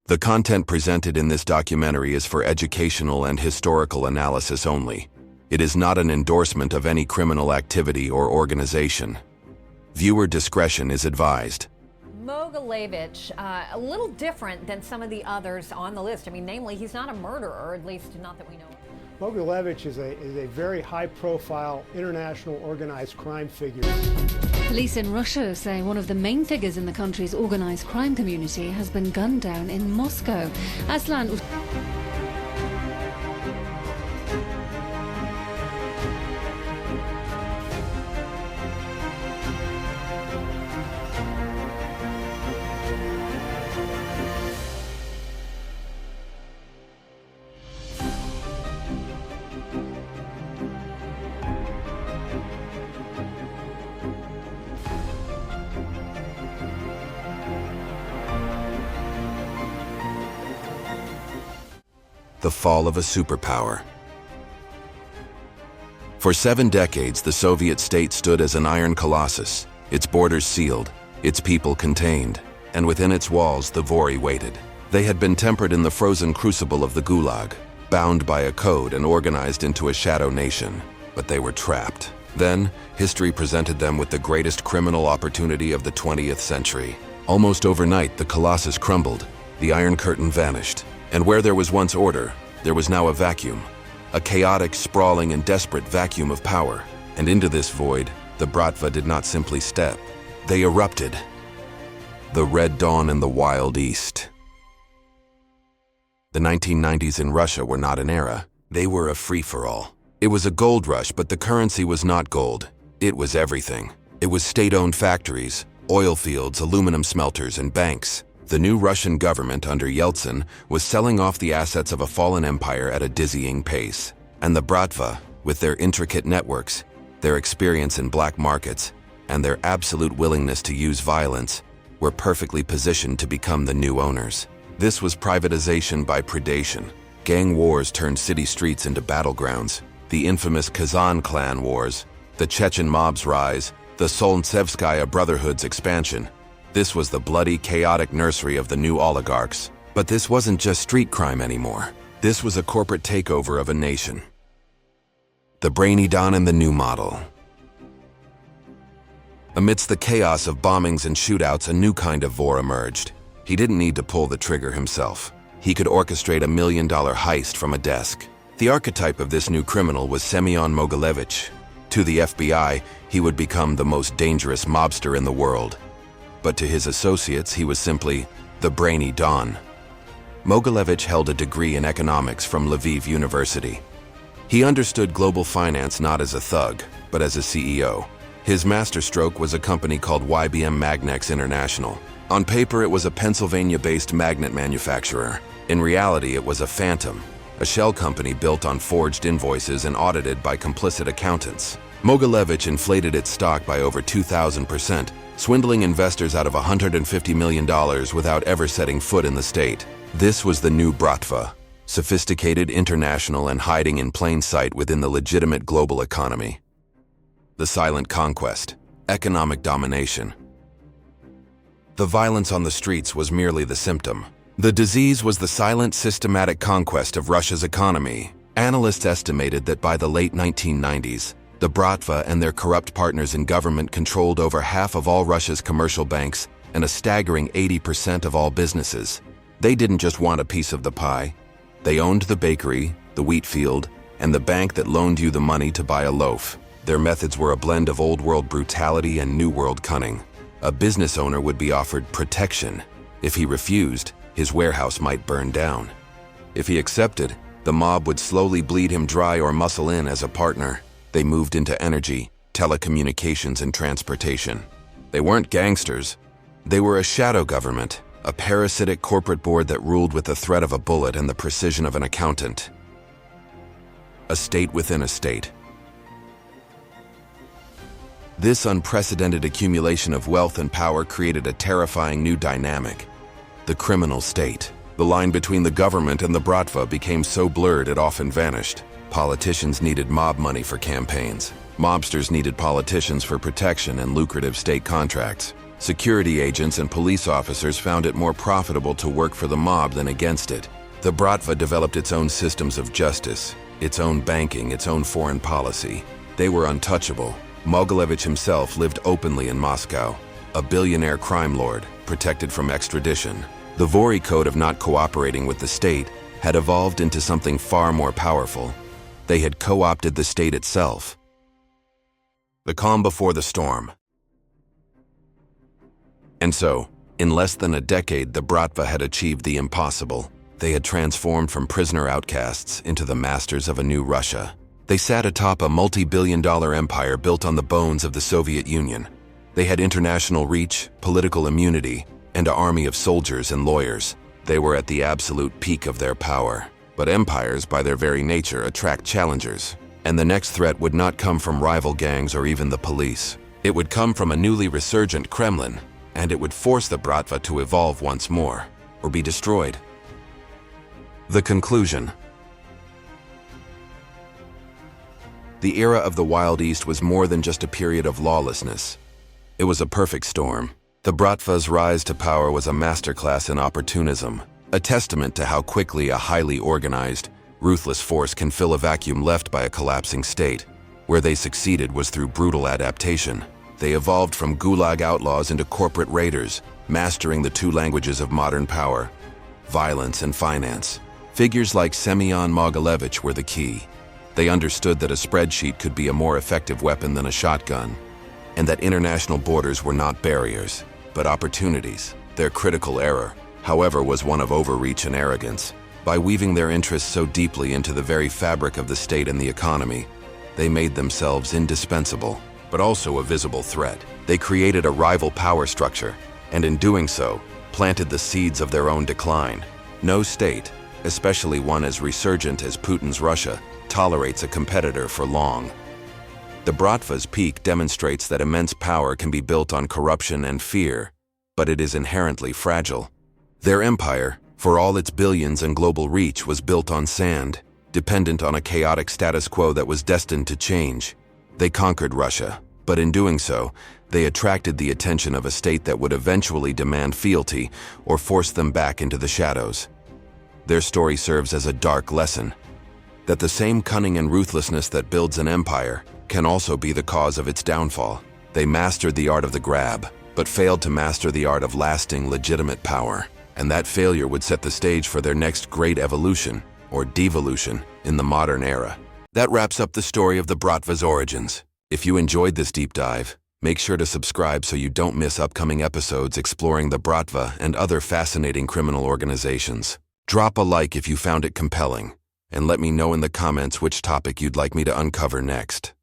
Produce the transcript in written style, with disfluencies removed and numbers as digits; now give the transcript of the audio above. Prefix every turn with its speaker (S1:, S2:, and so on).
S1: The content presented in this documentary is for educational and historical analysis only. It is not an endorsement of any criminal activity or organization. Viewer discretion is advised.
S2: Mogilevich, a little different than some of the others on the list. I mean, namely, he's not a murderer, at least not that we know of.
S3: Mogilevich is a very high-profile international organized crime figure.
S4: Police in Russia say one of the main figures in the country's organized crime community has been gunned down in Moscow. Aslan.
S1: The fall of a superpower. For 7 decades, the Soviet state stood as an iron colossus, its borders sealed, its people contained, and within its walls the Vori waited. They had been tempered in the frozen crucible of the Gulag, bound by a code and organized into a shadow nation, but they were trapped. Then, history presented them with the greatest criminal opportunity of the 20th century. Almost overnight, the colossus crumbled, the Iron Curtain vanished. And where there was once order, there was now a vacuum. A chaotic, sprawling, and desperate vacuum of power. And into this void, the Bratva did not simply step. They erupted. The Red Dawn in the Wild East. The 1990s in Russia were not an era. They were a free-for-all. It was a gold rush, but the currency was not gold. It was everything. It was state-owned factories, oil fields, aluminum smelters, and banks. The new Russian government under Yeltsin was selling off the assets of a fallen empire at a dizzying pace. And the Bratva, with their intricate networks, their experience in black markets, and their absolute willingness to use violence, were perfectly positioned to become the new owners. This was privatization by predation. Gang wars turned city streets into battlegrounds. The infamous Kazan clan wars, the Chechen mob's rise, the Solntsevskaya Brotherhood's expansion. This was the bloody, chaotic nursery of the new oligarchs. But this wasn't just street crime anymore. This was a corporate takeover of a nation. The brainy Don and the new model. Amidst the chaos of bombings and shootouts, a new kind of Vor emerged. He didn't need to pull the trigger himself. He could orchestrate $1 million heist from a desk. The archetype of this new criminal was Semion Mogilevich. To the FBI, he would become the most dangerous mobster in the world. But to his associates, he was simply the brainy Don. Mogilevich held a degree in economics from Lviv University. He understood global finance not as a thug, but as a CEO. His masterstroke was a company called YBM Magnex International. On paper, it was a Pennsylvania-based magnet manufacturer. In reality, it was a phantom, a shell company built on forged invoices and audited by complicit accountants. Mogilevich inflated its stock by over 2,000%, swindling investors out of $150 million without ever setting foot in the state. This was the new Bratva, sophisticated, international, and hiding in plain sight within the legitimate global economy. The silent conquest, economic domination. The violence on the streets was merely the symptom. The disease was the silent, systematic conquest of Russia's economy. Analysts estimated that by the late 1990s, the Bratva and their corrupt partners in government controlled over half of all Russia's commercial banks and a staggering 80% of all businesses. They didn't just want a piece of the pie. They owned the bakery, the wheat field, and the bank that loaned you the money to buy a loaf. Their methods were a blend of old-world brutality and new-world cunning. A business owner would be offered protection. If he refused, his warehouse might burn down. If he accepted, the mob would slowly bleed him dry or muscle in as a partner. They moved into energy, telecommunications, and transportation. They weren't gangsters. They were a shadow government, a parasitic corporate board that ruled with the threat of a bullet and the precision of an accountant. A state within a state. This unprecedented accumulation of wealth and power created a terrifying new dynamic: the criminal state. The line between the government and the Bratva became so blurred it often vanished. Politicians needed mob money for campaigns. Mobsters needed politicians for protection and lucrative state contracts. Security agents and police officers found it more profitable to work for the mob than against it. The Bratva developed its own systems of justice, its own banking, its own foreign policy. They were untouchable. Mogilevich himself lived openly in Moscow, a billionaire crime lord, protected from extradition. The Vori code of not cooperating with the state had evolved into something far more powerful. They had co-opted the state itself. The calm before the storm. And so, in less than a decade, the Bratva had achieved the impossible. They had transformed from prisoner outcasts into the masters of a new Russia. They sat atop a multi-billion-dollar empire built on the bones of the Soviet Union. They had international reach, political immunity, and an army of soldiers and lawyers. They were at the absolute peak of their power. But empires, by their very nature, attract challengers. And the next threat would not come from rival gangs or even the police. It would come from a newly resurgent Kremlin, and it would force the Bratva to evolve once more, or be destroyed. The conclusion. The era of the Wild East was more than just a period of lawlessness. It was a perfect storm. The Bratva's rise to power was a masterclass in opportunism, a testament to how quickly a highly organized, ruthless force can fill a vacuum left by a collapsing state. Where they succeeded was through brutal adaptation. They evolved from gulag outlaws into corporate raiders, mastering the two languages of modern power, violence and finance. Figures like Semion Mogilevich were the key. They understood that a spreadsheet could be a more effective weapon than a shotgun, and that international borders were not barriers, but opportunities. Their critical error, however, was one of overreach and arrogance. By weaving their interests so deeply into the very fabric of the state and the economy, they made themselves indispensable, but also a visible threat. They created a rival power structure, and in doing so, planted the seeds of their own decline. No state, especially one as resurgent as Putin's Russia, tolerates a competitor for long. The Bratva's peak demonstrates that immense power can be built on corruption and fear, but it is inherently fragile. Their empire, for all its billions and global reach, was built on sand, dependent on a chaotic status quo that was destined to change. They conquered Russia, but in doing so, they attracted the attention of a state that would eventually demand fealty or force them back into the shadows. Their story serves as a dark lesson, that the same cunning and ruthlessness that builds an empire can also be the cause of its downfall. They mastered the art of the grab, but failed to master the art of lasting, legitimate power. And that failure would set the stage for their next great evolution, or devolution, in the modern era. That wraps up the story of the Bratva's origins. If you enjoyed this deep dive, make sure to subscribe so you don't miss upcoming episodes exploring the Bratva and other fascinating criminal organizations. Drop a like if you found it compelling, and let me know in the comments which topic you'd like me to uncover next.